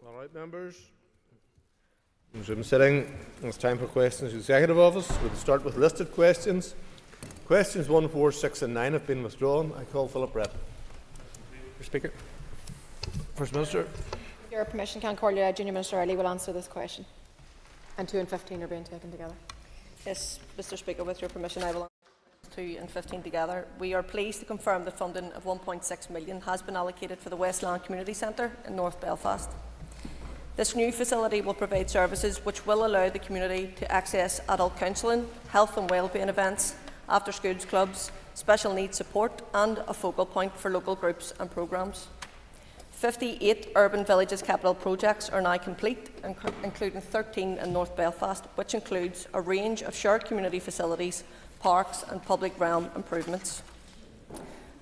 All right, members. Resume sitting. It's time for questions to the Executive Office. We'll start with listed questions. Questions 1, 4, 6 and 9 have been withdrawn. I call Philip Brett. Mr. Speaker. First Minister. With your permission, can call you Junior Minister Early will answer this question. And 2 and 15 are being taken together. Yes, Mr. Speaker, with your permission, I will answer 2 and 15 together. We are pleased to confirm that funding of £1.6 million has been allocated for the Westland Community Centre in North Belfast. This new facility will provide services which will allow the community to access adult counselling, health and wellbeing events, after-schools clubs, special needs support and a focal point for local groups and programmes. 58 Urban Villages capital projects are now complete, including 13 in North Belfast, which includes a range of shared community facilities, parks and public realm improvements.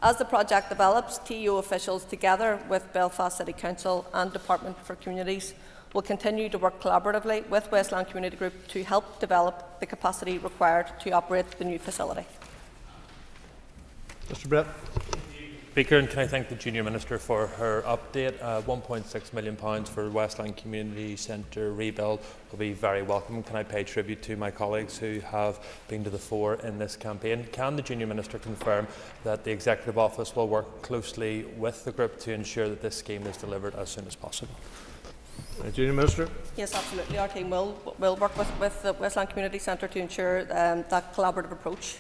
As the project develops, TEO officials, together with Belfast City Council and Department for Communities, will continue to work collaboratively with Westland Community Group to help develop the capacity required to operate the new facility. Mr. Brett. Speaker, and can I thank the Junior Minister for her update. £1.6 million for Westland Community Centre rebuild will be very welcome. Can I pay tribute to my colleagues who have been to the fore in this campaign? Can the Junior Minister confirm that the Executive Office will work closely with the group to ensure that this scheme is delivered as soon as possible? Junior Minister. Yes, absolutely. Our team will work with the Westland Community Centre to ensure that collaborative approach.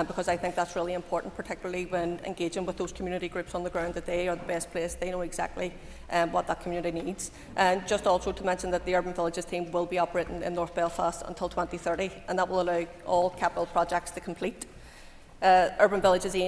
Because I think that's really important, particularly when engaging with those community groups on the ground, that they are the best place. They know exactly what that community needs. And just also to mention that the Urban Villages team will be operating in North Belfast until 2030, and that will allow all capital projects to complete. Urban Villages the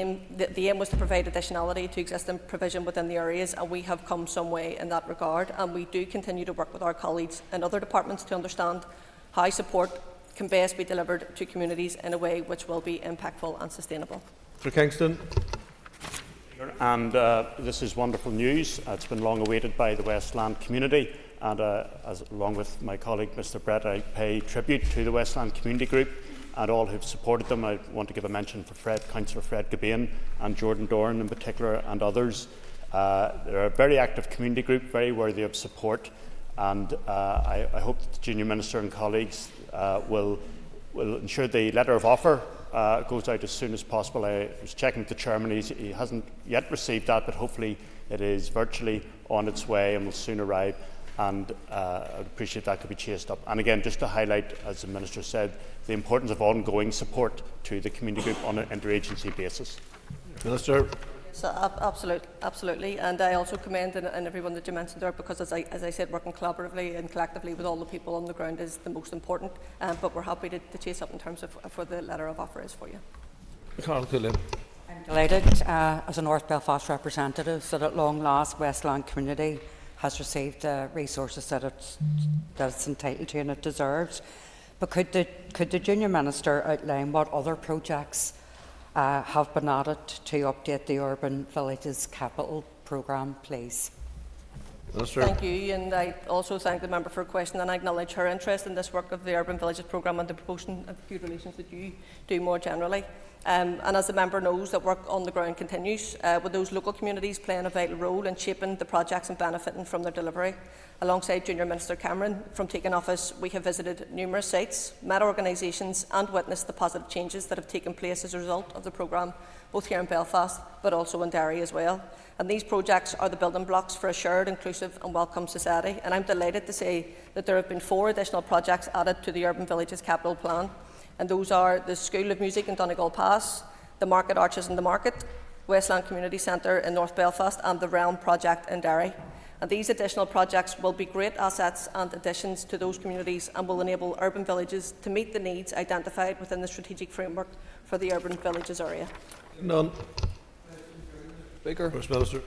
aim was to provide additionality to existing provision within the areas, and we have come some way in that regard. And we do continue to work with our colleagues in other departments to understand how support can best be delivered to communities in a way which will be impactful and sustainable. Mr. Kingston. And this is wonderful news. It's been long awaited by the Westland community, and along with my colleague Mr. Brett, I pay tribute to the Westland Community Group and all who've supported them. I want to give a mention for Councillor Fred Gabain and Jordan Doran in particular, and others. They're a very active community group, very worthy of support, and I hope that the Junior Minister and colleagues will ensure the letter of offer goes out as soon as possible. I was checking with the Chairman, he hasn't yet received that, but hopefully it is virtually on its way and will soon arrive, and I'd appreciate that could be chased up. And again, just to highlight, as the Minister said, the importance of ongoing support to the community group on an interagency basis. Minister. So, absolutely, and I also commend and everyone that you mentioned there, because as I said, working collaboratively and collectively with all the people on the ground is the most important, but we're happy to chase up in terms of what the letter of offer is for you. Carl Coolin. I'm delighted as a North Belfast representative that at long last Westland Community has received resources that it's entitled to and it deserves. But could the Junior Minister outline what other projects have been added to update the Urban Villages Capital Programme, please? Minister. Thank you, and I also thank the member for a question and I acknowledge her interest in this work of the Urban Villages Programme and the promotion of good relations that you do more generally. And as the member knows, that work on the ground continues, with those local communities playing a vital role in shaping the projects and benefiting from their delivery. Alongside Junior Minister Cameron, from taking office, we have visited numerous sites, met organisations and witnessed the positive changes that have taken place as a result of the programme, both here in Belfast but also in Derry as well. And these projects are the building blocks for a shared, inclusive and welcome society. And I'm delighted to say that there have been 4 additional projects added to the Urban Villages Capital Plan. And those are the School of Music in Donegal Pass, the Market Arches in the Market, Westland Community Centre in North Belfast and the Realm Project in Derry. And these additional projects will be great assets and additions to those communities and will enable urban villages to meet the needs identified within the strategic framework for the urban villages area. None. Speaker. First Minister.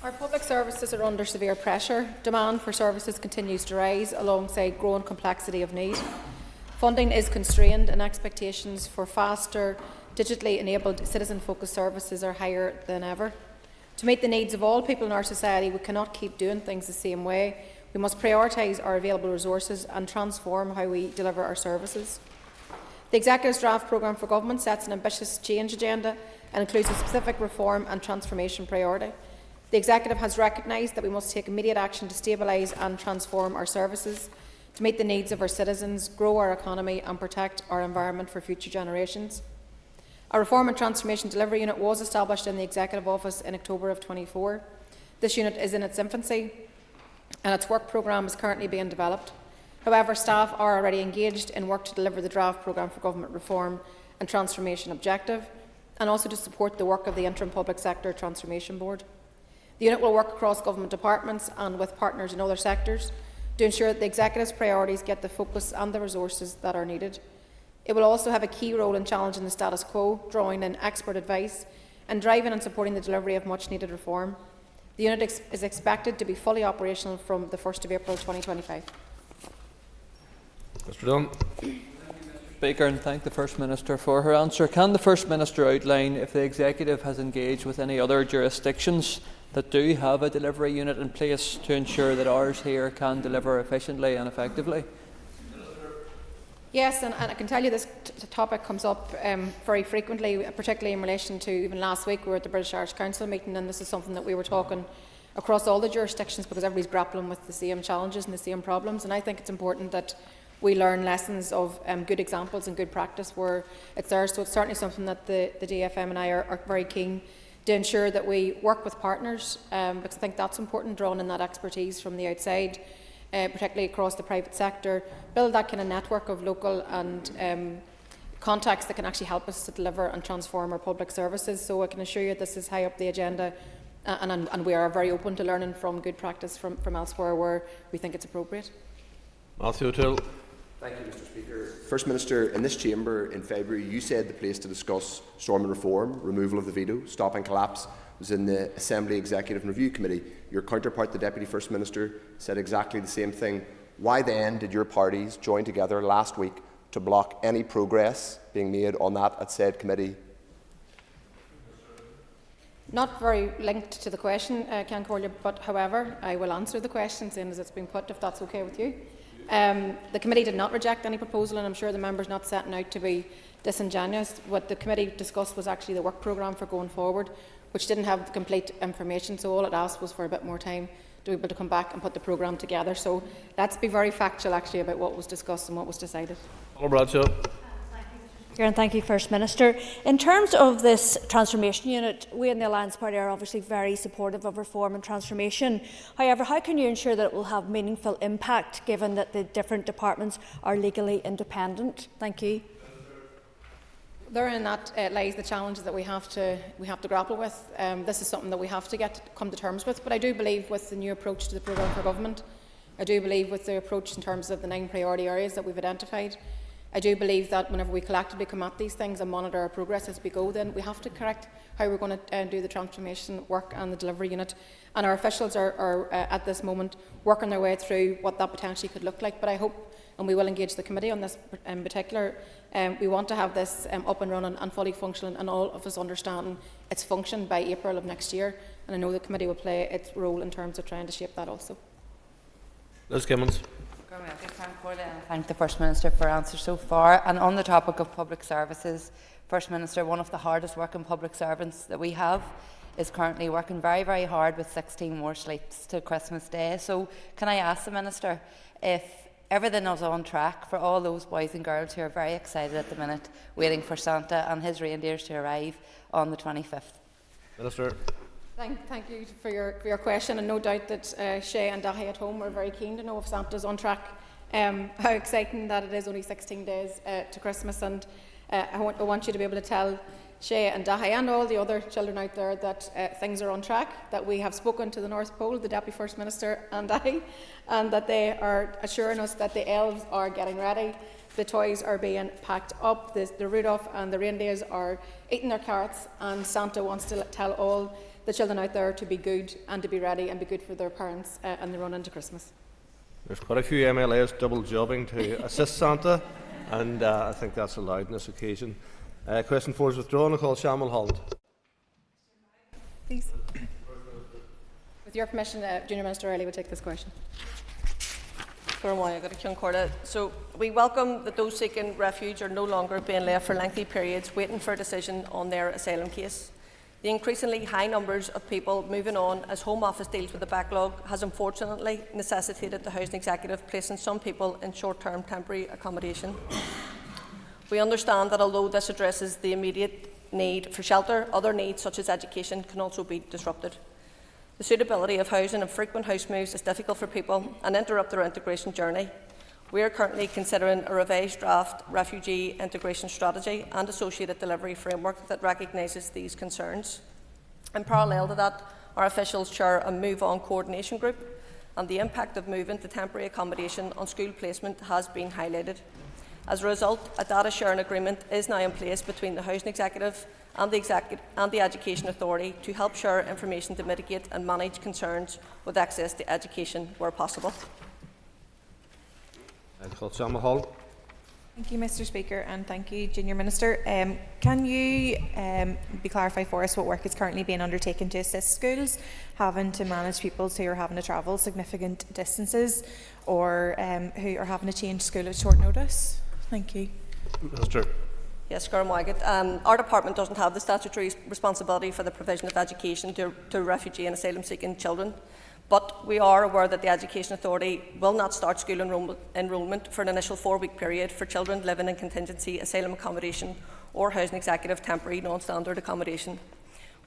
Our public services are under severe pressure. Demand for services continues to rise alongside growing complexity of need. Funding is constrained and expectations for faster, digitally enabled, citizen-focused services are higher than ever. To meet the needs of all people in our society, we cannot keep doing things the same way. We must prioritise our available resources and transform how we deliver our services. The Executive's draft programme for government sets an ambitious change agenda and includes a specific reform and transformation priority. The Executive has recognised that we must take immediate action to stabilise and transform our services, to meet the needs of our citizens, grow our economy and protect our environment for future generations. A Reform and Transformation Delivery Unit was established in the Executive Office in October of 2024. This unit is in its infancy and its work programme is currently being developed. However, staff are already engaged in work to deliver the draft programme for government reform and transformation objective, and also to support the work of the Interim Public Sector Transformation Board. The unit will work across government departments and with partners in other sectors to ensure that the Executive's priorities get the focus and the resources that are needed. It will also have a key role in challenging the status quo, drawing in expert advice and driving and supporting the delivery of much needed reform. The unit is expected to be fully operational from the 1st of April 2025. Mr Dunn. Speaker, and thank the First Minister for her answer. Can the First Minister outline if the Executive has engaged with any other jurisdictions that do have a delivery unit in place to ensure that ours here can deliver efficiently and effectively? Yes, and I can tell you this topic comes up very frequently, particularly in relation to even last week we were at the British Irish Council meeting, and this is something that we were talking across all the jurisdictions because everybody's grappling with the same challenges and the same problems, and I think it's important that we learn lessons of good examples and good practice where it's there. So it's certainly something that the DFM and I are very keen to ensure that we work with partners, because I think that's important, drawing in that expertise from the outside, particularly across the private sector, build that kind of network of local and contacts that can actually help us to deliver and transform our public services. So I can assure you this is high up the agenda, and we are very open to learning from good practice from elsewhere where we think it's appropriate. Matthew O'Toole. Thank you, Mr Speaker. First Minister, in this chamber in February you said the place to discuss storming reform, removal of the veto, stopping collapse was in the Assembly Executive and Review Committee. Your counterpart, the Deputy First Minister, said exactly the same thing. Why then did your parties join together last week to block any progress being made on that at said committee? Not very linked to the question, Ceann Comhairle, but however, I will answer the question seeing as it's been put, if that's okay with you. The committee did not reject any proposal, and I'm sure the members not setting out to be disingenuous. What the committee discussed was actually the work programme for going forward, which didn't have the complete information, so all it asked was for a bit more time to be able to come back and put the programme together. So let's be very factual actually about what was discussed and what was decided. Paul Bradshaw. And thank you, First Minister. In terms of this transformation unit, we in the Alliance Party are obviously very supportive of reform and transformation. However, how can you ensure that it will have meaningful impact given that the different departments are legally independent? Thank you. Therein that lies the challenges that we have to grapple with. This is something that we have to come to terms with. But I do believe with the new approach to the programme for government, I do believe with the approach in terms of the 9 priority areas that we've identified, I do believe that whenever we collectively come at these things and monitor our progress as we go, then we have to correct how we're going to do the transformation work and the delivery unit. And our officials are at this moment working their way through what that potentially could look like. But I hope, and we will engage the committee on this in particular, we want to have this up and running and fully functional, and all of us understanding its function by April of next year. And I know the committee will play its role in terms of trying to shape that also. Liz Gimmons. Thank the First Minister for answers so far. And on the topic of public services, First Minister, one of the hardest working public servants that we have is currently working very, very hard with 16 more sleeps till Christmas Day. So can I ask the Minister if everything is on track for all those boys and girls who are very excited at the minute, waiting for Santa and his reindeers to arrive on the 25th? Minister. Thank you for your question, and no doubt that Shay and Dahi at home are very keen to know if Santa's on track. How exciting that it is, only 16 days to Christmas, and I want you to be able to tell Shay and Dahi and all the other children out there that things are on track, that we have spoken to the North Pole, the Deputy First Minister and I, and that they are assuring us that the elves are getting ready, the toys are being packed up, the Rudolph and the reindeers are eating their carrots, and Santa wants to tell all the children out there to be good and to be ready and be good for their parents and the run into Christmas. There's quite a few MLAs double jobbing to assist Santa, and I think that's allowed on this occasion. Question 4 is withdrawn. I call Shamil Holland. Please. With your permission, Junior Minister Riley will take this question. So we welcome that those seeking refuge are no longer being left for lengthy periods waiting for a decision on their asylum case. The increasingly high numbers of people moving on as Home Office deals with the backlog has unfortunately necessitated the Housing Executive placing some people in short-term temporary accommodation. We understand that although this addresses the immediate need for shelter, other needs such as education can also be disrupted. The suitability of housing and frequent house moves is difficult for people and interrupt their integration journey. We are currently considering a revised draft refugee integration strategy and associated delivery framework that recognises these concerns. In parallel to that, our officials chair a Move On coordination group, and the impact of moving to temporary accommodation on school placement has been highlighted. As a result, a data sharing agreement is now in place between the Housing Executive and the Education Authority to help share information to mitigate and manage concerns with access to education where possible. Thank you, Mr. Speaker, and thank you, Junior Minister. Can you clarify for us what work is currently being undertaken to assist schools having to manage pupils who are having to travel significant distances or who are having to change school at short notice? Thank you. Minister. Yes, our department doesn't have the statutory responsibility for the provision of education to refugee and asylum-seeking children. But we are aware that the Education Authority will not start school enrolment for an initial 4-week period for children living in contingency asylum accommodation or Housing Executive temporary non-standard accommodation.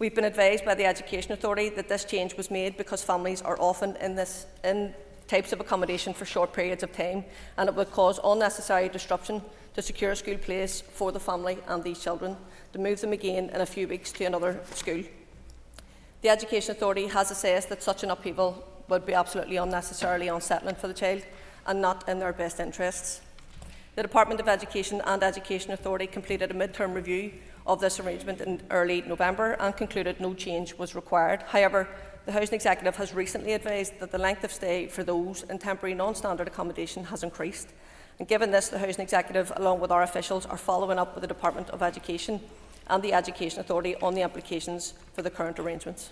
We've been advised by the Education Authority that this change was made because families are often in types of accommodation for short periods of time, and it would cause unnecessary disruption to secure a school place for the family and these children to move them again in a few weeks to another school. The Education Authority has assessed that such an upheaval would be absolutely unnecessarily unsettling for the child and not in their best interests. The Department of Education and Education Authority completed a mid-term review of this arrangement in early November and concluded no change was required. However, the Housing Executive has recently advised that the length of stay for those in temporary non-standard accommodation has increased. And given this, the Housing Executive, along with our officials, are following up with the Department of Education and the Education Authority on the implications for the current arrangements.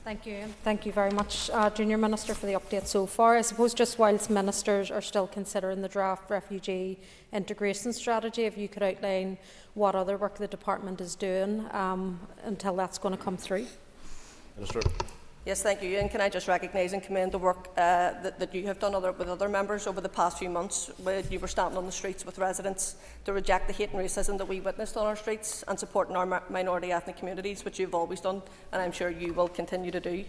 Thank you. Thank you very much, Junior Minister, for the update so far. I suppose just whilst ministers are still considering the draft refugee integration strategy, if you could outline what other work the department is doing until that's going to come through. Minister. Yes, thank you. And can I just recognise and commend the work that you have done with other members over the past few months, where you were standing on the streets with residents to reject the hate and racism that we witnessed on our streets and supporting our minority ethnic communities, which you've always done, and I'm sure you will continue to do.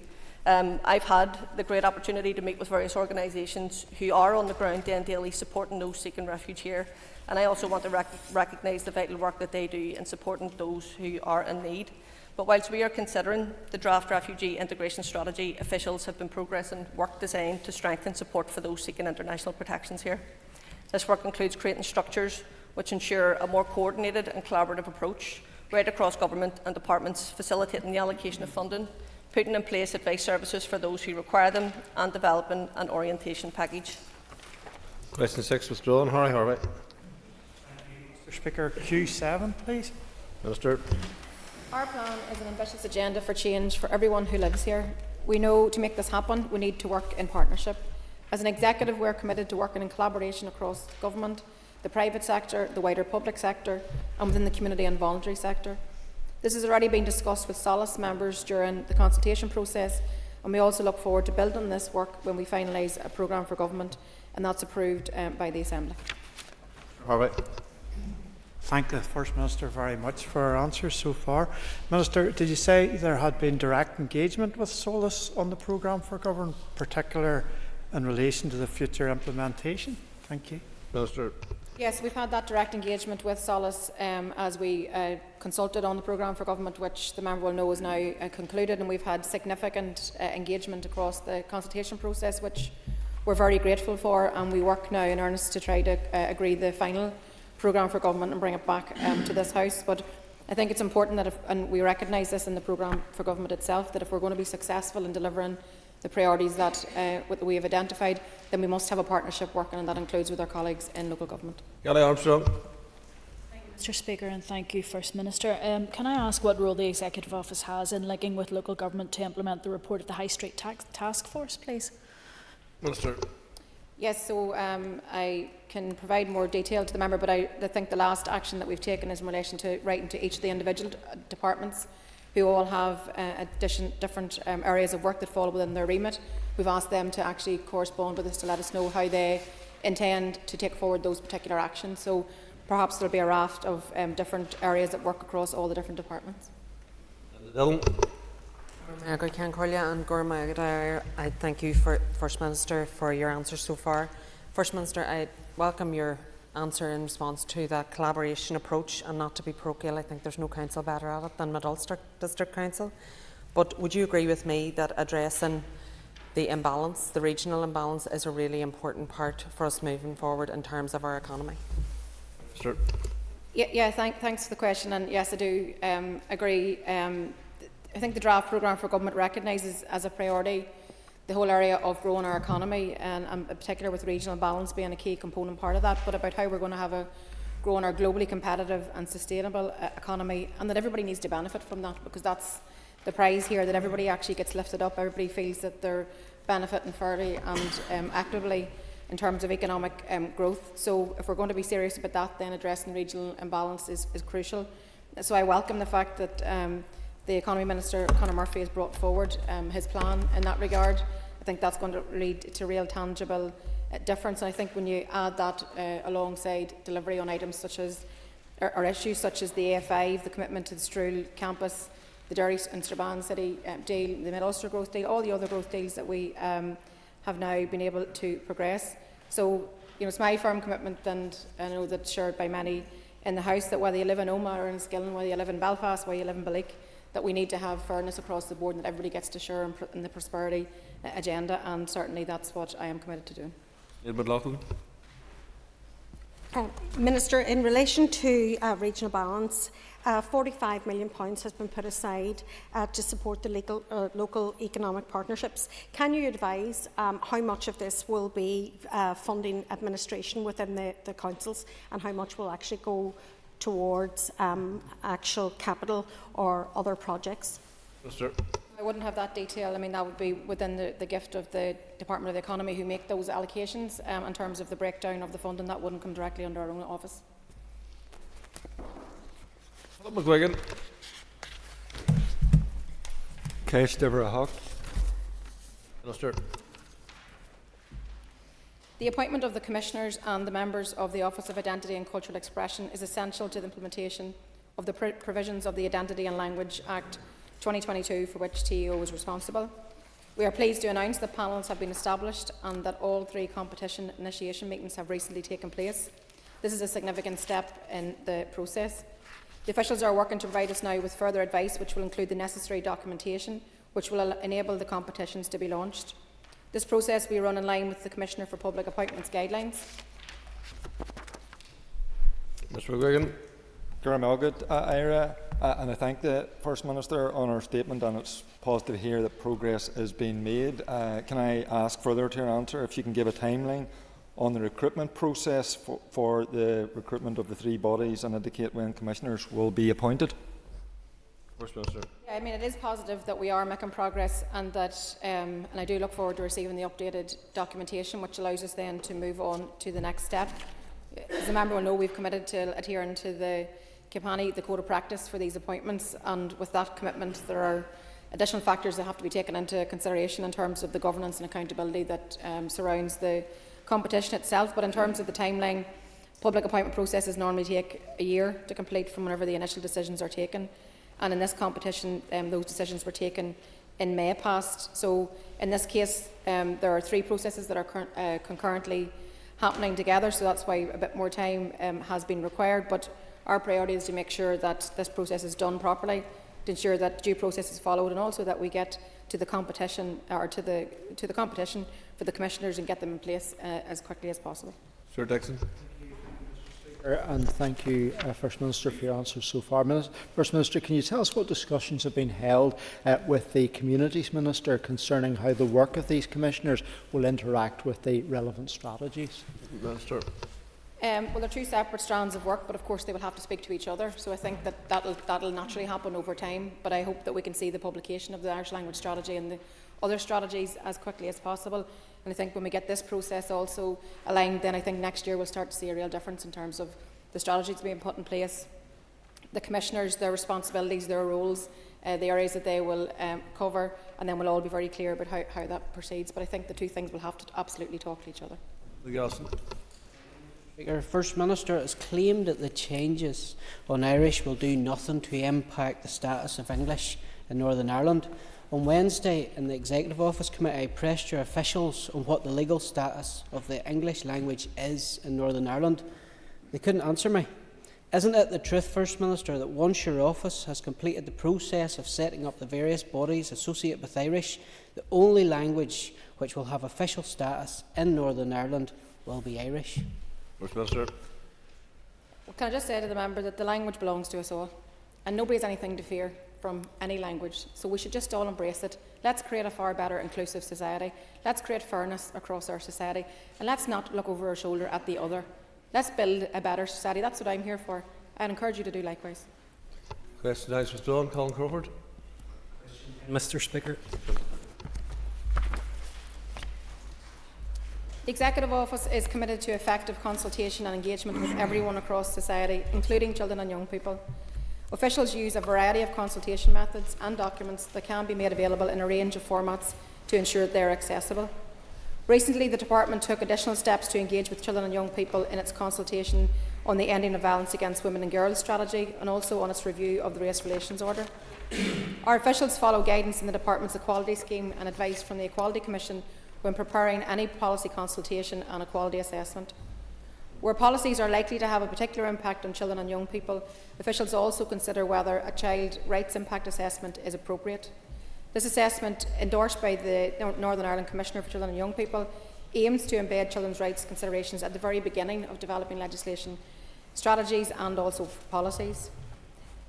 I've had the great opportunity to meet with various organisations who are on the ground daily supporting those seeking refuge here, and I also want to recognise the vital work that they do in supporting those who are in need. But whilst we are considering the draft refugee integration strategy, officials have been progressing work designed to strengthen support for those seeking international protections here. This work includes creating structures which ensure a more coordinated and collaborative approach right across government and departments, facilitating the allocation of funding, putting in place advice services for those who require them, and developing an orientation package. Question 6 withdrawn. Harry Harvey. Mr. Speaker, Q7, please. Minister. Our plan is an ambitious agenda for change for everyone who lives here. We know to make this happen, we need to work in partnership. As an executive, we are committed to working in collaboration across government, the private sector, the wider public sector, and within the community and voluntary sector. This has already been discussed with Solace members during the consultation process, and we also look forward to building this work when we finalise a programme for government, and that's approved by the Assembly. Harvey. Thank the First Minister very much for her answers so far. Minister, did you say there had been direct engagement with Solace on the programme for government, particular in relation to the future implementation? Thank you. Minister. Yes, we've had that direct engagement with Solace as we consulted on the programme for government, which the member will know is now concluded, and we've had significant engagement across the consultation process, which we're very grateful for, and we work now in earnest to try to agree the final programme for government and bring it back to this House. But I think it's important that, and we recognise this in the programme for government itself, that if we're going to be successful in delivering the priorities that we have identified, then we must have a partnership working, and that includes with our colleagues in local government. Gally Armstrong. Mr. Speaker, and thank you, First Minister. Can I ask what role the Executive Office has in linking with local government to implement the report of the High Street Task Force, please? Minister. Yes, so I can provide more detail to the member, but I think the last action that we've taken is in relation to writing to each of the individual departments who all have different areas of work that fall within their remit. We've asked them to actually correspond with us to let us know how they intend to take forward those particular actions. So perhaps there'll be a raft of different areas that work across all the different departments. I thank you, First Minister, for your answers so far. First Minister, I welcome your answer in response to that collaboration approach, and not to be parochial, I think there's no council better at it than Mid-Ulster District Council. But would you agree with me that addressing the imbalance, the regional imbalance, is a really important part for us moving forward in terms of our economy? Sure. Thanks for the question, and yes, I do agree. I think the draft programme for government recognises as a priority the whole area of growing our economy, and in particular with regional balance being a key component part of that, but about how we're going to have a growing our globally competitive and sustainable economy, and that everybody needs to benefit from that, because that's the prize here, that everybody actually gets lifted up, everybody feels that they're benefiting fairly and actively in terms of economic growth. So if we're going to be serious about that, then addressing regional imbalance is crucial. So I welcome the fact that the Economy Minister, Conor Murphy, has brought forward his plan in that regard. I think that's going to lead to real tangible difference. And I think when you add that alongside delivery on items such as, or issues such as the A5, the commitment to the Stroul campus, the Derry and Strabane City deal, the Mid-Ulster growth deal, all the other growth deals that we have now been able to progress. So, it's my firm commitment, and I know that's shared by many in the House, that whether you live in Omagh or in Skillen, whether you live in Belfast, whether you live in Ballyk, that we need to have fairness across the board and that everybody gets to share in the prosperity agenda, and certainly that's what I am committed to doing. Minister, in relation to regional balance, £45 million has been put aside to support the local economic partnerships. Can you advise how much of this will be funding administration within the councils, and how much will actually go towards actual capital or other projects? I wouldn't have that detail. I mean, that would be within the gift of the Department of the Economy, who make those allocations in terms of the breakdown of the funding. That wouldn't come directly under our own office. McGuigan. Cash Deborah Hawk. Minister. The appointment of the Commissioners and the members of the Office of Identity and Cultural Expression is essential to the implementation of the provisions of the Identity and Language Act 2022, for which TEO is responsible. We are pleased to announce that panels have been established and that all 3 competition initiation meetings have recently taken place. This is a significant step in the process. The officials are working to provide us now with further advice, which will include the necessary documentation, which will enable the competitions to be launched. This process will be run in line with the Commissioner for Public Appointments guidelines. Mr. McGuigan. And I thank the First Minister on her statement, and it's positive to hear that progress is being made. Can I ask further to her answer if you can give a timeline on the recruitment process for the recruitment of the 3 bodies, and indicate when commissioners will be appointed? First Minister. Yeah, I mean, it is positive that we are making progress, and that, and I do look forward to receiving the updated documentation, which allows us then to move on to the next step. As the member will know, we've committed to adhering to the the code of practice for these appointments, and with that commitment there are additional factors that have to be taken into consideration in terms of the governance and accountability that surrounds the competition itself. But in terms of the timeline, public appointment processes normally take a year to complete from whenever the initial decisions are taken, and in this competition those decisions were taken in May past. So in this case there are 3 processes that are concurrently happening together, so that's why a bit more time has been required. But our priority is to make sure that this process is done properly, to ensure that due process is followed, and also that we get to the competition, or to the competition for the commissioners, and get them in place as quickly as possible. Sir Dixon. And thank you, First Minister, for your answers so far. First Minister, can you tell us what discussions have been held with the Communities Minister concerning how the work of these commissioners will interact with the relevant strategies? Minister. Well, they're two separate strands of work, but of course they will have to speak to each other. So I think that'll naturally happen over time. But I hope that we can see the publication of the Irish language strategy and the other strategies as quickly as possible. And I think when we get this process also aligned, then I think next year we'll start to see a real difference in terms of the strategies being put in place, the commissioners, their responsibilities, their roles, the areas that they will cover, and then we'll all be very clear about how that proceeds. But I think the two things will have to absolutely talk to each other. Speaker, First Minister has claimed that the changes on Irish will do nothing to impact the status of English in Northern Ireland. On Wednesday, in the Executive Office Committee, I pressed your officials on what the legal status of the English language is in Northern Ireland. They couldn't answer me. Isn't it the truth, First Minister, that once your office has completed the process of setting up the various bodies associated with Irish, the only language which will have official status in Northern Ireland will be Irish? First Minister. Well, can I just say to the member that the language belongs to us all, and nobody has anything to fear from any language, so we should just all embrace it. Let's create a far better inclusive society. Let's create fairness across our society, and let's not look over our shoulder at the other. Let's build a better society. That's what I'm here for. I'd encourage you to do likewise. Question now is withdrawn. Colin Crawford. Mr. Speaker. The Executive Office is committed to effective consultation and engagement with everyone across society, including children and young people. Officials use a variety of consultation methods and documents that can be made available in a range of formats to ensure they are accessible. Recently, the Department took additional steps to engage with children and young people in its consultation on the Ending of Violence Against Women and Girls strategy and also on its review of the Race Relations Order. Our officials follow guidance in the Department's Equality Scheme and advice from the Equality Commission when preparing any policy consultation and equality assessment. Where policies are likely to have a particular impact on children and young people, officials also consider whether a child rights impact assessment is appropriate. This assessment, endorsed by the Northern Ireland Commissioner for Children and Young People, aims to embed children's rights considerations at the very beginning of developing legislation, strategies and also policies.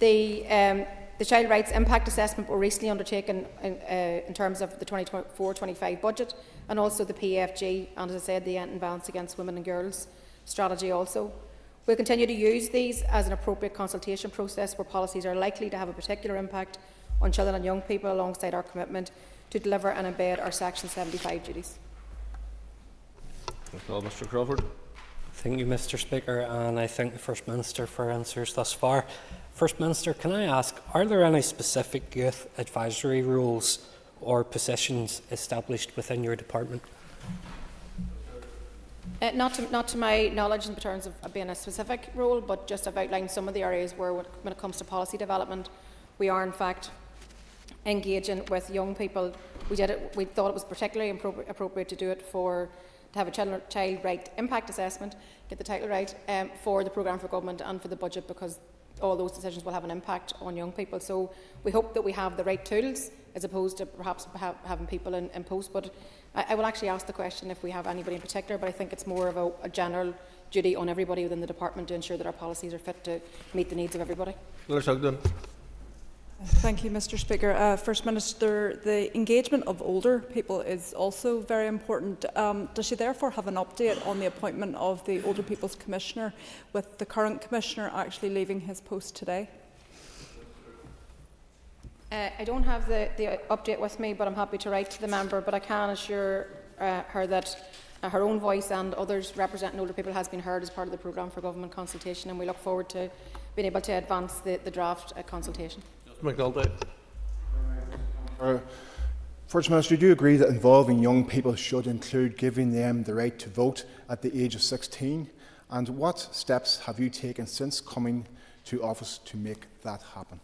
The Child Rights Impact Assessment were recently undertaken in terms of the 24-25 budget and also the PFG and, as I said, the Ending Violence Against Women and Girls strategy also. We'll continue to use these as an appropriate consultation process where policies are likely to have a particular impact on children and young people alongside our commitment to deliver and embed our Section 75 duties. Mr. Crawford. Thank you, Mr. Speaker, and I thank the First Minister for answers thus far. First Minister, can I ask, are there any specific youth advisory roles or positions established within your department? Not to my knowledge in terms of being a specific role, but just I've outlined some of the areas where, when it comes to policy development, we are in fact engaging with young people. We thought it was particularly appropriate to do it to have a child right impact assessment, get the title right, for the programme for government and for the budget, because all those decisions will have an impact on young people. So we hope that we have the right tools as opposed to perhaps having people in post. But I will actually ask the question if we have anybody in particular, but I think it's more of a general duty on everybody within the department to ensure that our policies are fit to meet the needs of everybody. Thank you, Mr. Speaker. First Minister, the engagement of older people is also very important. Does she therefore have an update on the appointment of the Older People's Commissioner, with the current Commissioner actually leaving his post today? I don't have the update with me, but I'm happy to write to the member. But I can assure her that her own voice and others representing older people has been heard as part of the programme for government consultation, and we look forward to being able to advance the draft consultation. First Minister, do you agree that involving young people should include giving them the right to vote at the age of 16? And what steps have you taken since coming to office to make that happen?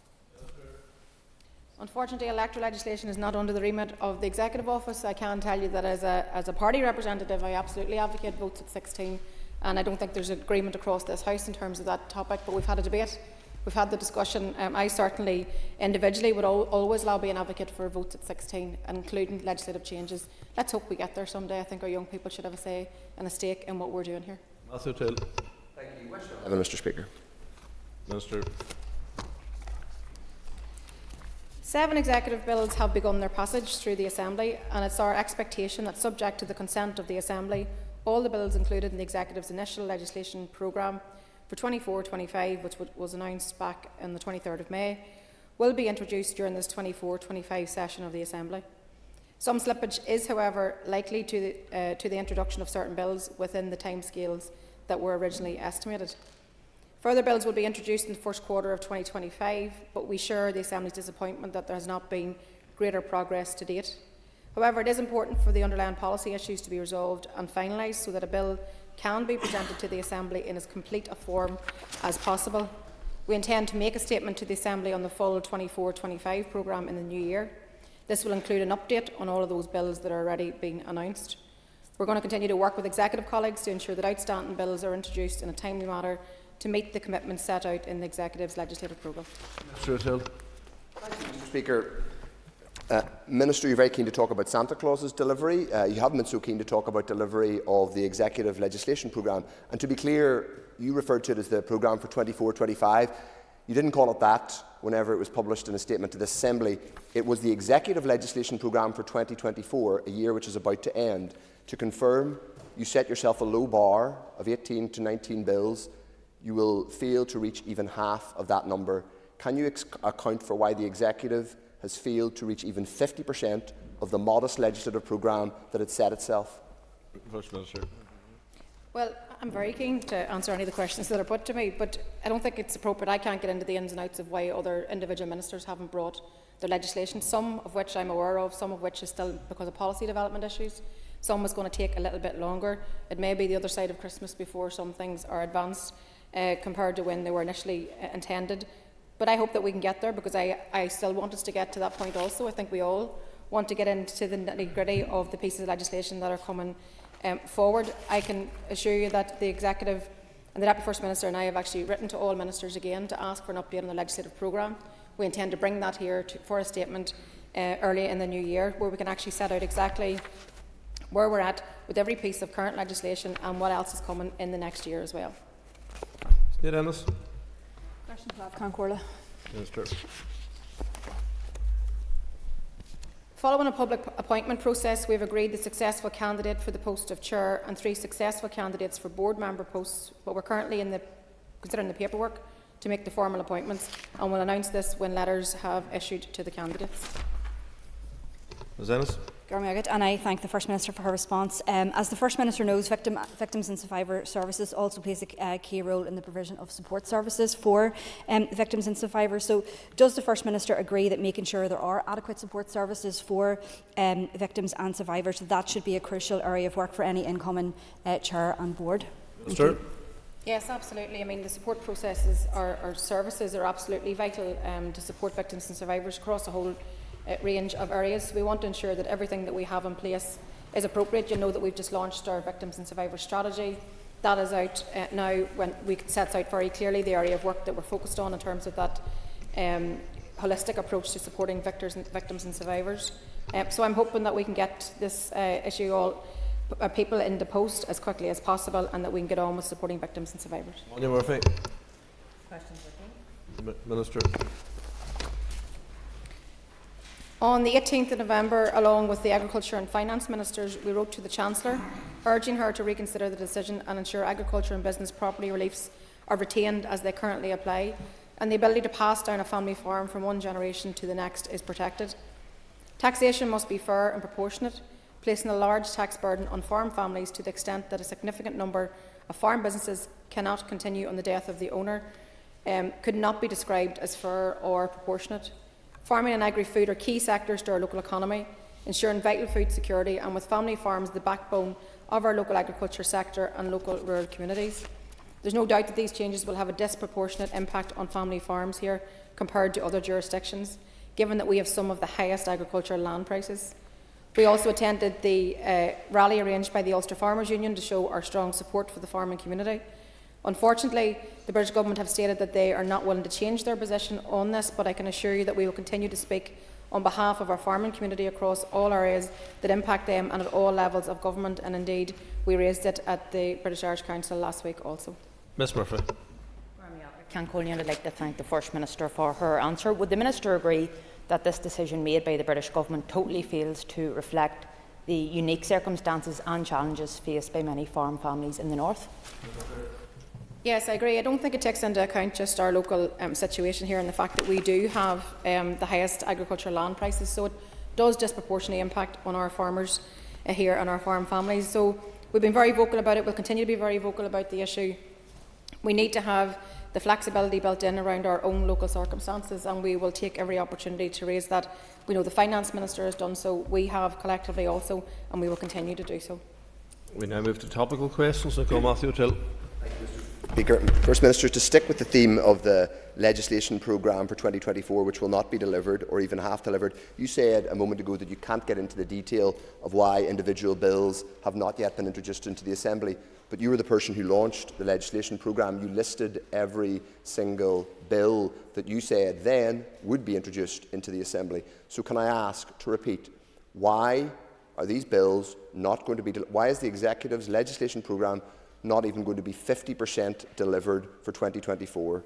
Unfortunately, electoral legislation is not under the remit of the Executive Office. I can tell you that as a party representative, I absolutely advocate votes at 16, and I don't think there's agreement across this House in terms of that topic, but we've had a debate. We've had the discussion. I certainly, individually, would always lobby and advocate for votes at 16, including legislative changes. Let's hope we get there someday. I think our young people should have a say and a stake in what we're doing here. Matthew Taylor. Thank you, Mr. Speaker. Minister. 7 executive bills have begun their passage through the Assembly, and it's our expectation that, subject to the consent of the Assembly, All the bills included in the Executive's initial legislation programme for 24-25, which was announced back on the 23rd of May, will be introduced during this 24-25 session of the Assembly. Some slippage is, however, likely to the introduction of certain bills within the timescales that were originally estimated. Further bills will be introduced in the first quarter of 2025, but we share the Assembly's disappointment that there has not been greater progress to date. However, it is important for the underlying policy issues to be resolved and finalised so that a bill can be presented to the Assembly in as complete a form as possible. We intend to make a statement to the Assembly on the full 24-25 programme in the new year. This will include an update on all of those bills that are already being announced. We're going to continue to work with Executive colleagues to ensure that outstanding bills are introduced in a timely manner to meet the commitments set out in the Executive's legislative programme. Mr. Speaker, Minister, you're very keen to talk about Santa Claus's delivery. You haven't been so keen to talk about delivery of the Executive legislation programme. And to be clear, you referred to it as the programme for 24-25. You didn't call it that whenever it was published in a statement to this Assembly. It was the Executive legislation programme for 2024, a year which is about to end. To confirm, you set yourself a low bar of 18 to 19 bills. You will fail to reach even half of that number. Can you account for why the Executive has failed to reach even 50% of the modest legislative programme that it set itself? First Minister. Well, I'm very keen to answer any of the questions that are put to me, but I don't think it's appropriate. I can't get into the ins and outs of why other individual ministers haven't brought their legislation, some of which I'm aware of, some of which is still because of policy development issues. Some is going to take a little bit longer. It may be the other side of Christmas before some things are advanced compared to when they were initially intended. But I hope that we can get there, because I still want us to get to that point also. I think we all want to get into the nitty-gritty of the pieces of legislation that are coming forward. I can assure you that the Executive and the Deputy First Minister and I have actually written to all ministers again to ask for an update on the legislative programme. We intend to bring that here for a statement early in the new year, where we can actually set out exactly where we're at with every piece of current legislation and what else is coming in the next year as well. Snead Ennis. Minister. Following a public appointment process, we have agreed the successful candidate for the post of chair and 3 successful candidates for board member posts, but we're currently considering the paperwork to make the formal appointments, and we'll announce this when letters have issued to the candidates. Ms. Ennis. And I thank the First Minister for her response. As the First Minister knows, Victims and Survivor Services also plays a key role in the provision of support services for victims and survivors. So does the First Minister agree that making sure there are adequate support services for victims and survivors, that should be a crucial area of work for any incoming chair and board? Minister. Yes, absolutely. I mean, the support processes or services are absolutely vital to support victims and survivors across a whole range of areas. We want to ensure that everything that we have in place is appropriate. You know that we've just launched our Victims and Survivors strategy. That is out now, when we sets out very clearly the area of work that we're focused on in terms of that holistic approach to supporting victims and survivors. So I'm hoping that we can get this issue all people into post as quickly as possible, and that we can get on with supporting victims and survivors. Monia Murphy. Questions, Minister. On the 18th of November, along with the Agriculture and Finance Ministers, we wrote to the Chancellor, urging her to reconsider the decision and ensure agriculture and business property reliefs are retained as they currently apply, and the ability to pass down a family farm from one generation to the next is protected. Taxation must be fair and proportionate, placing a large tax burden on farm families to the extent that a significant number of farm businesses cannot continue on the death of the owner could not be described as fair or proportionate. Farming and agri-food are key sectors to our local economy, ensuring vital food security, and with family farms the backbone of our local agriculture sector and local rural communities. There's no doubt that these changes will have a disproportionate impact on family farms here compared to other jurisdictions, given that we have some of the highest agricultural land prices. We also attended the rally arranged by the Ulster Farmers Union to show our strong support for the farming community. Unfortunately, the British Government have stated that they are not willing to change their position on this, but I can assure you that we will continue to speak on behalf of our farming community across all areas that impact them and at all levels of government, and indeed we raised it at the British Irish Council last week also. Ms Murphy. I'd like to thank the First Minister for her answer. Would the Minister agree that this decision made by the British Government totally fails to reflect the the unique circumstances and challenges faced by many farm families in the north? Yes, I agree. I don't think it takes into account just our local situation here and the fact that we do have the highest agricultural land prices, so it does disproportionately impact on our farmers here and our farm families. So we've been very vocal about it. We'll continue to be very vocal about the issue. We need to have the flexibility built in around our own local circumstances, and we will take every opportunity to raise that. We know the Finance Minister has done so, we have collectively also, and we will continue to do so. We now move to topical questions. I call Matthew Till. Speaker, First Minister, to stick with the theme of the legislation programme for 2024, which will not be delivered or even half delivered, you said a moment ago that you can't get into the detail of why individual bills have not yet been introduced into the Assembly. But you were the person who launched the legislation programme. You listed every single bill that you said then would be introduced into the Assembly. So can I ask, to repeat, why are these bills not going to be... Why is the Executive's legislation programme not even going to be 50% delivered for 2024?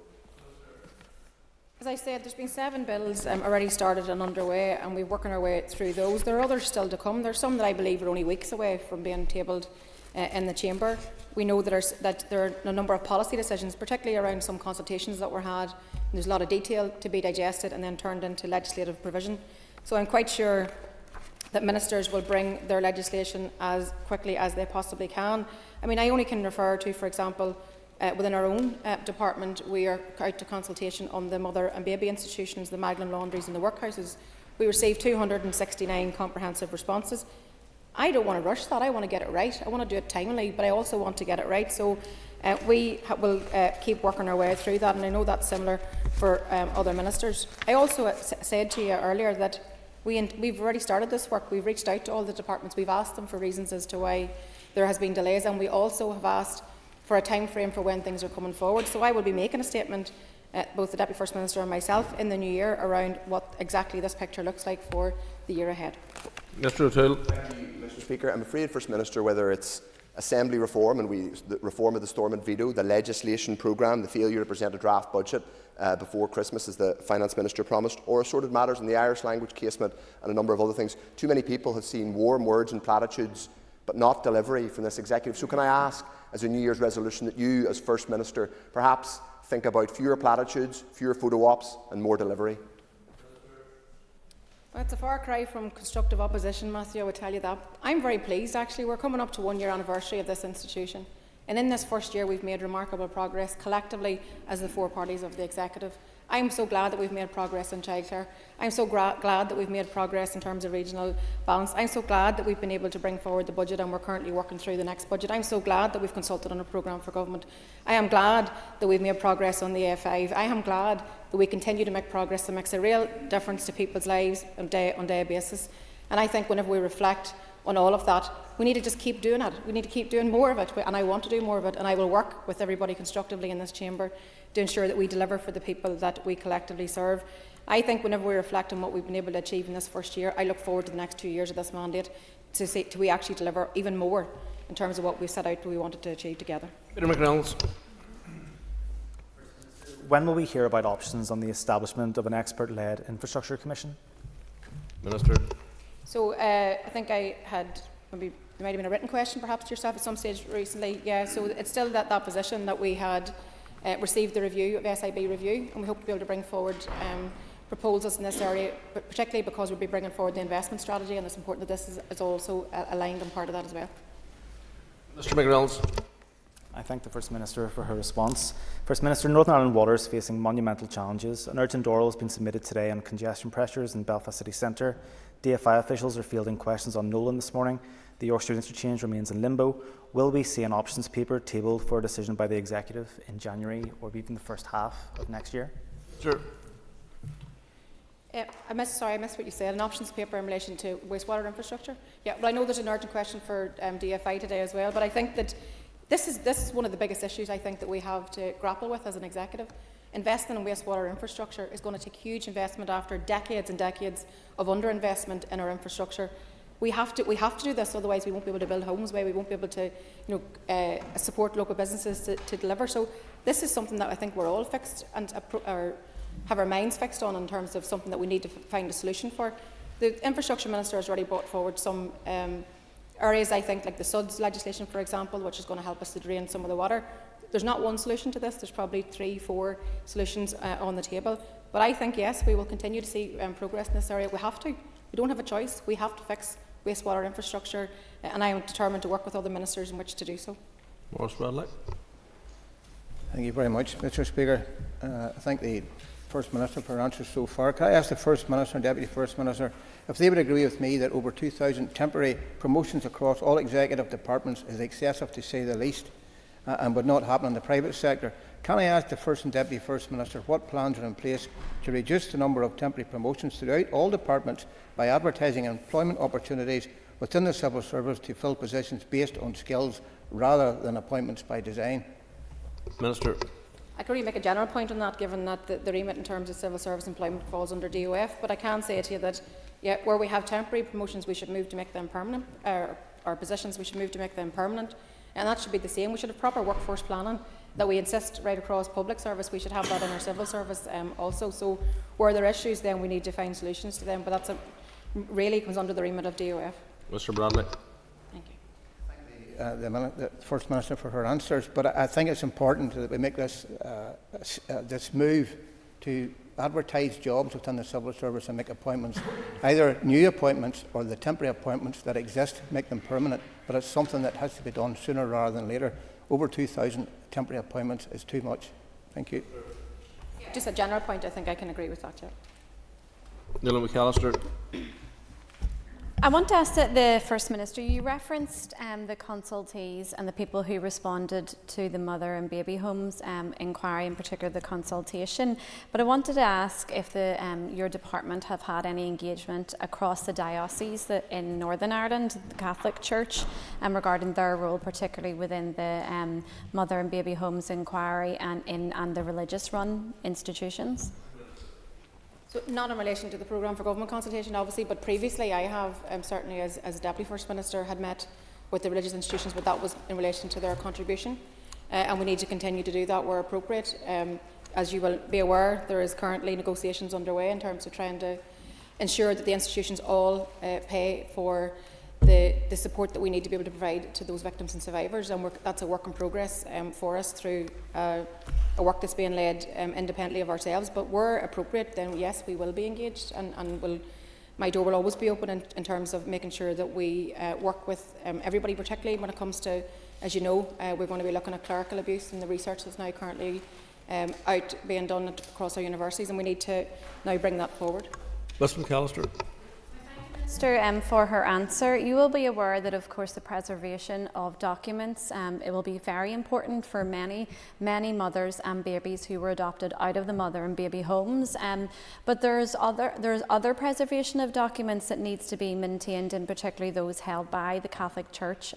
As I said, there's been 7 bills already started and underway, and we're working our way through those. There are others still to come. There's some that I believe are only weeks away from being tabled in the Chamber. We know that there are a number of policy decisions, particularly around some consultations that were had. And there's a lot of detail to be digested and then turned into legislative provision. So I'm quite sure that ministers will bring their legislation as quickly as they possibly can. I mean, I only can refer to, for example, within our own department, we are out to consultation on the mother and baby institutions, the Magdalen laundries and the workhouses. We received 269 comprehensive responses. I don't want to rush that. I want to get it right. I want to do it timely, but I also want to get it right. So we will keep working our way through that, and I know that's similar for other ministers. I also said to you earlier that we've already started this work. We've reached out to all the departments. We've asked them for reasons as to why there has been delays, and we also have asked for a time frame for when things are coming forward. So I will be making a statement, both the Deputy First Minister and myself, in the new year around what exactly this picture looks like for the year ahead. Mr O'Toole. Thank you, Mr Speaker. I'm afraid, First Minister, whether it's Assembly reform and the reform of the Stormont veto, the legislation programme, the failure to present a draft budget before Christmas, as the Finance Minister promised, or assorted matters in the Irish language casement and a number of other things, too many people have seen warm words and platitudes but not delivery from this Executive. So can I ask, as a New Year's resolution, that you, as First Minister, perhaps think about fewer platitudes, fewer photo ops and more delivery? Well, it's a far cry from constructive opposition, Matthew, I would tell you that. I'm very pleased, actually. We're coming up to 1 year anniversary of this institution. And in this first year, we've made remarkable progress collectively as the 4 parties of the Executive. I'm so glad that we've made progress in childcare. I'm so glad that we've made progress in terms of regional balance. I'm so glad that we've been able to bring forward the budget, and we're currently working through the next budget. I'm so glad that we've consulted on a programme for government. I am glad that we've made progress on the A5. I am glad that we continue to make progress that makes a real difference to people's lives on a day basis. And I think whenever we reflect on all of that, we need to just keep doing it. We need to keep doing more of it, and I want to do more of it, and I will work with everybody constructively in this chamber to ensure that we deliver for the people that we collectively serve. I think whenever we reflect on what we've been able to achieve in this first year, I look forward to the next 2 years of this mandate to see we actually deliver even more in terms of what we set out we wanted to achieve together. Peter McReynolds. When will we hear about options on the establishment of an expert-led infrastructure commission? Minister. So I think I had maybe there might have been a written question perhaps to yourself at some stage recently. Yeah, so it's still that position that we had received the review of SIB review, and we hope to be able to bring forward proposals in this area, but particularly because we'll be bringing forward the investment strategy, and it's important that this is also aligned and part of that as well. Mr McReynolds. I thank the First Minister for her response. First Minister, Northern Ireland Water is facing monumental challenges. An urgent oral has been submitted today on congestion pressures in Belfast City Centre. DFI officials are fielding questions on Nolan this morning. The York Street interchange remains in limbo. Will we see an options paper tabled for a decision by the Executive in January or even the first half of next year? Sure. I missed what you said. An options paper in relation to wastewater infrastructure. Yeah, well, I know there's an urgent question for DFI today as well, but I think that this is one of the biggest issues I think that we have to grapple with as an Executive. Investing in wastewater infrastructure is going to take huge investment after decades and decades of underinvestment in our infrastructure. We have to do this, otherwise we won't be able to build homes, we won't be able to support local businesses to deliver. So this is something that I think we're all fixed and have our minds fixed on in terms of something that we need to find a solution for. The Infrastructure Minister has already brought forward some areas, I think, like the SUDS legislation, for example, which is going to help us to drain some of the water. There's not one solution to this. There's probably 3-4 solutions on the table. But I think, yes, we will continue to see progress in this area. We have to. We don't have a choice. We have to fix wastewater infrastructure, and I am determined to work with other ministers in which to do so. Morris Bradley. Thank you very much, Mr. Speaker. I thank the First Minister for her answers so far. Can I ask the First Minister and Deputy First Minister if they would agree with me that over 2,000 temporary promotions across all executive departments is excessive, to say the least, and would not happen in the private sector? Can I ask the First and Deputy First Minister what plans are in place to reduce the number of temporary promotions throughout all departments by advertising employment opportunities within the civil service to fill positions based on skills rather than appointments by design? Minister. I can really make a general point on that, given that the remit in terms of civil service employment falls under DOF, but I can say to you that where we have temporary promotions, we should move to make them permanent, or positions, we should move to make them permanent, and that should be the same. We should have proper workforce planning that we insist right across public service. We should have that in our civil service also. So where there are issues, then we need to find solutions to them, but that's really comes under the remit of DOF. Mr. Bradley. The First Minister for her answers, but I think it's important that we make this this move to advertise jobs within the civil service and make appointments, either new appointments or the temporary appointments that exist, make them permanent. But it's something that has to be done sooner rather than later. Over 2,000 temporary appointments is too much. Thank you. Just a general point, I think I can agree with that, yeah. Neil McAllister. I want to ask the First Minister, you referenced the consultees and the people who responded to the mother and baby homes inquiry, in particular the consultation, but I wanted to ask if your department have had any engagement across the diocese in Northern Ireland, the Catholic Church, regarding their role, particularly within the mother and baby homes inquiry and the religious run institutions. So not in relation to the programme for government consultation, obviously, but previously I have, certainly as Deputy First Minister, had met with the religious institutions, but that was in relation to their contribution, and we need to continue to do that where appropriate. As you will be aware, there is currently negotiations underway in terms of trying to ensure that the institutions all pay for the support that we need to be able to provide to those victims and survivors, and that's a work in progress for us through a work that's being led independently of ourselves. But where appropriate, then yes, we will be engaged, and my door will always be open in terms of making sure that we work with everybody, particularly when it comes to, as you know, we're going to be looking at clerical abuse and the research that's now currently out being done across our universities, and we need to now bring that forward. Mr. McAllister. Minister, for her answer, you will be aware that, of course, the preservation of documents it will be very important for many mothers and babies who were adopted out of the mother and baby homes. But there's other preservation of documents that needs to be maintained, and particularly those held by the Catholic Church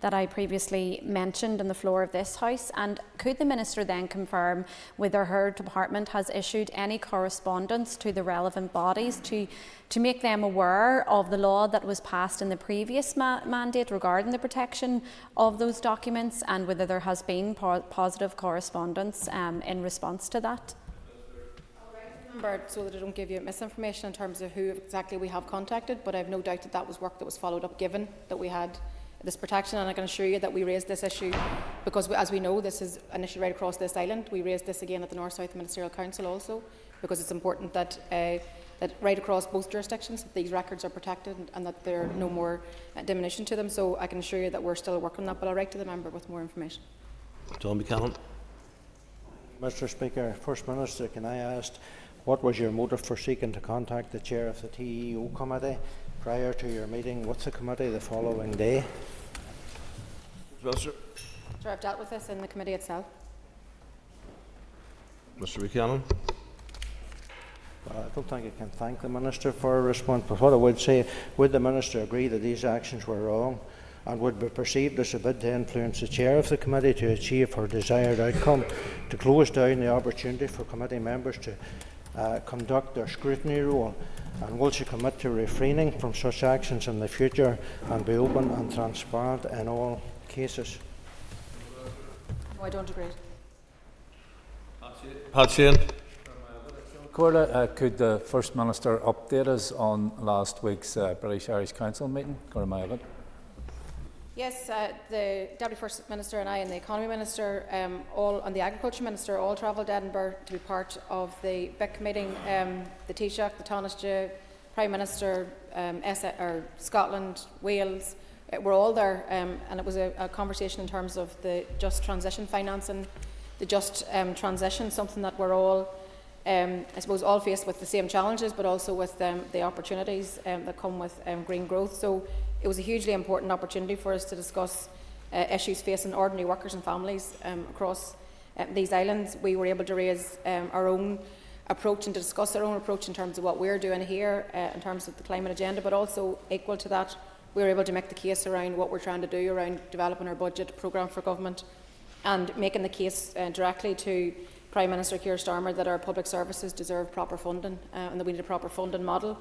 that I previously mentioned on the floor of this House. And could the Minister then confirm whether her department has issued any correspondence to the relevant bodies to make them aware of the law that was passed in the previous mandate regarding the protection of those documents, and whether there has been positive correspondence in response to that? So that I don't give you misinformation in terms of who exactly we have contacted, but I have no doubt that that was work that was followed up, given that we had this protection. And I can assure you that we raised this issue because, as we know, this is an issue right across this island. We raised this again at the North-South Ministerial Council also, because it's important that that right across both jurisdictions that these records are protected and that there are no more diminution to them. So I can assure you that we're still working on that, but I'll write to the member with more information. John Buchanan. Mr. Speaker, First Minister, can I ask what was your motive for seeking to contact the chair of the TEO committee prior to your meeting with the committee the following day? Sir, I've dealt with this in the committee itself. Mr. Buchanan. I don't think I can thank the Minister for a response, but what I would say, would the Minister agree that these actions were wrong and would be perceived as a bid to influence the chair of the committee to achieve her desired outcome, to close down the opportunity for committee members to conduct their scrutiny role? And will she commit to refraining from such actions in the future and be open and transparent in all cases? No, I don't agree. Pat Shane. Could the First Minister update us on last week's British-Irish Council meeting? Yes, the Deputy First Minister and I and the Economy Minister, and the Agriculture Minister all travelled to Edinburgh to be part of the BIC meeting. The Taoiseach, the Taoiseach, Prime Minister, Scotland, Wales, we're all there, and it was a conversation in terms of the just transition financing, the just transition, something that we're all, I suppose, all faced with the same challenges, but also with the opportunities that come with green growth. So it was a hugely important opportunity for us to discuss issues facing ordinary workers and families across these islands. We were able to raise our own approach and to discuss our own approach in terms of what we're doing here in terms of the climate agenda, but also equal to that, we were able to make the case around what we're trying to do around developing our budget programme for government and making the case directly to Prime Minister Keir Starmer that our public services deserve proper funding and that we need a proper funding model.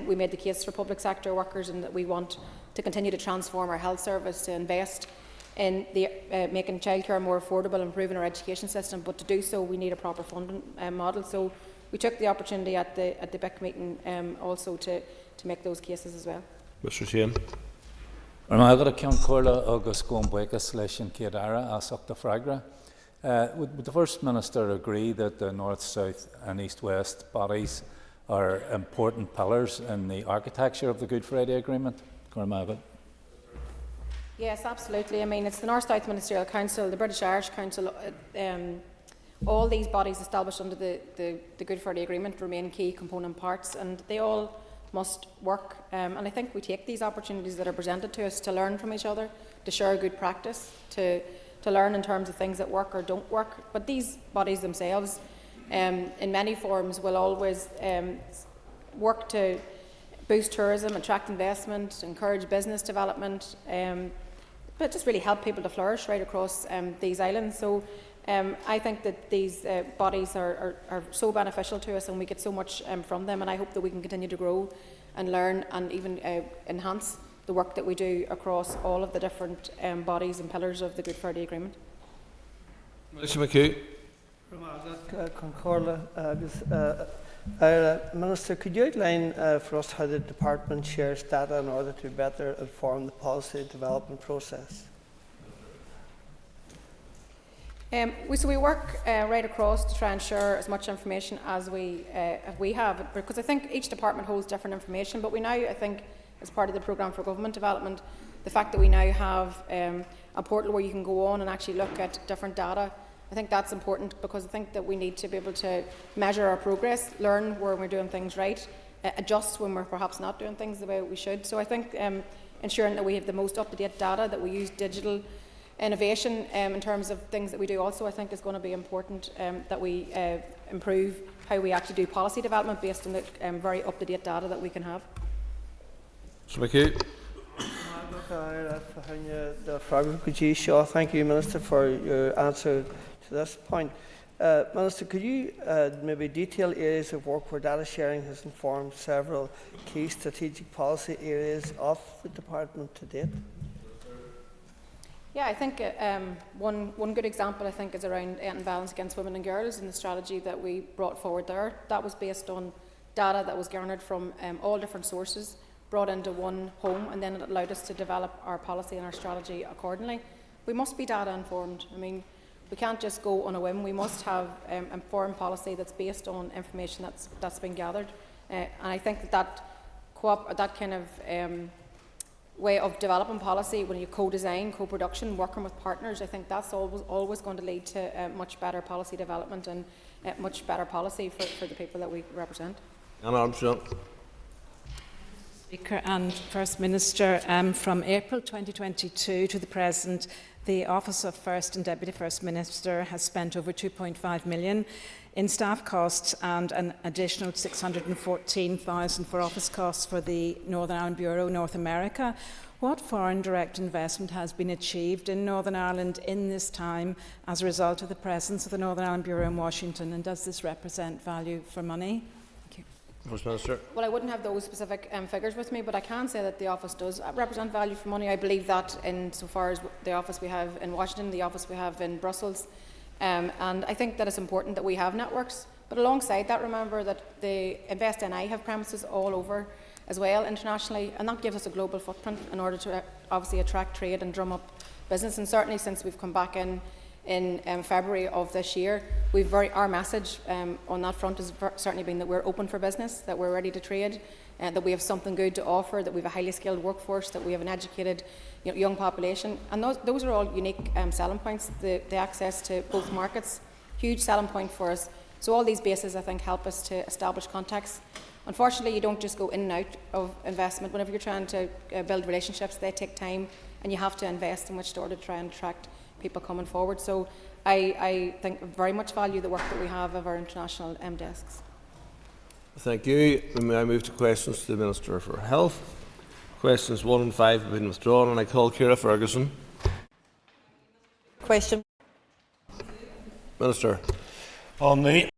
We made the case for public sector workers and that we want to continue to transform our health service, to invest in making childcare more affordable, improving our education system, but to do so we need a proper funding model. So we took the opportunity at the BIC meeting also to make those cases as well. Mr. Shane. Would the First Minister agree that the North, South and East West bodies are important pillars in the architecture of the Good Friday Agreement? Yes, absolutely. I mean, it's the North-South Ministerial Council, the British Irish Council, all these bodies established under the Good Friday Agreement remain key component parts, and they all must work. And I think we take these opportunities that are presented to us to learn from each other, to share good practice, to learn in terms of things that work or don't work. But these bodies themselves, in many forms, will always work to boost tourism, attract investment, encourage business development, but just really help people to flourish right across these islands. So I think that these bodies are so beneficial to us and we get so much from them, and I hope that we can continue to grow and learn and even enhance the work that we do across all of the different bodies and pillars of the Good Friday Agreement. Mr. McHugh. Minister, could you outline for us how the Department shares data in order to better inform the policy development process? So we work right across to try and share as much information as we have, because I think each department holds different information, but we now, I think, as part of the Programme for Government Development, the fact that we now have a portal where you can go on and actually look at different data, I think that's important, because I think that we need to be able to measure our progress, learn where we're doing things right, adjust when we're perhaps not doing things the way we should. So I think ensuring that we have the most up-to-date data, that we use digital innovation in terms of things that we do also, I think is going to be important, that we improve how we actually do policy development based on the very up-to-date data that we can have. Thank you. Thank you, Minister, for your answer to this point. Minister, could you maybe detail areas of work where data sharing has informed several key strategic policy areas of the Department to date? Yeah, I think one good example, I think, is around ending violence against women and girls and the strategy that we brought forward there. That was based on data that was garnered from all different sources, brought into one home, and then it allowed us to develop our policy and our strategy accordingly. We must be data informed. I mean, we can't just go on a whim. We must have informed policy that's based on information that's been gathered. And I think that kind of way of developing policy, when you co-design, co-production, working with partners, I think that's always going to lead to much better policy development and much better policy for the people that we represent. Anna Armstrong. Speaker and First Minister, from April 2022 to the present, the Office of First and Deputy First Minister has spent over £2.5 million in staff costs and an additional $614,000 for office costs for the Northern Ireland Bureau, North America. What foreign direct investment has been achieved in Northern Ireland in this time as a result of the presence of the Northern Ireland Bureau in Washington, and does this represent value for money? First Minister. Well, I wouldn't have those specific figures with me, but I can say that the office does represent value for money. I believe that insofar as the office we have in Washington, the office we have in Brussels, and I think that it's important that we have networks But alongside that, remember that the Invest NI have premises all over as well internationally, and that gives us a global footprint in order to obviously attract trade and drum up business. And certainly since we've come back in February of this year, our message on that front has certainly been that we're open for business, that we're ready to trade, and that we have something good to offer, that we have a highly skilled workforce, that we have an educated young population. And those are all unique selling points. The access to both markets, huge selling point for us. So all these bases, I think, help us to establish contacts. Unfortunately, you don't just go in and out of investment. Whenever you're trying to build relationships, they take time, and you have to invest in which to try and attract people coming forward. So I think very much value the work that we have of our international desks. Thank you. We now move to questions to the Minister for Health. Questions 1 and 5 have been withdrawn, and I call Ciara Ferguson. Question. Minister. On the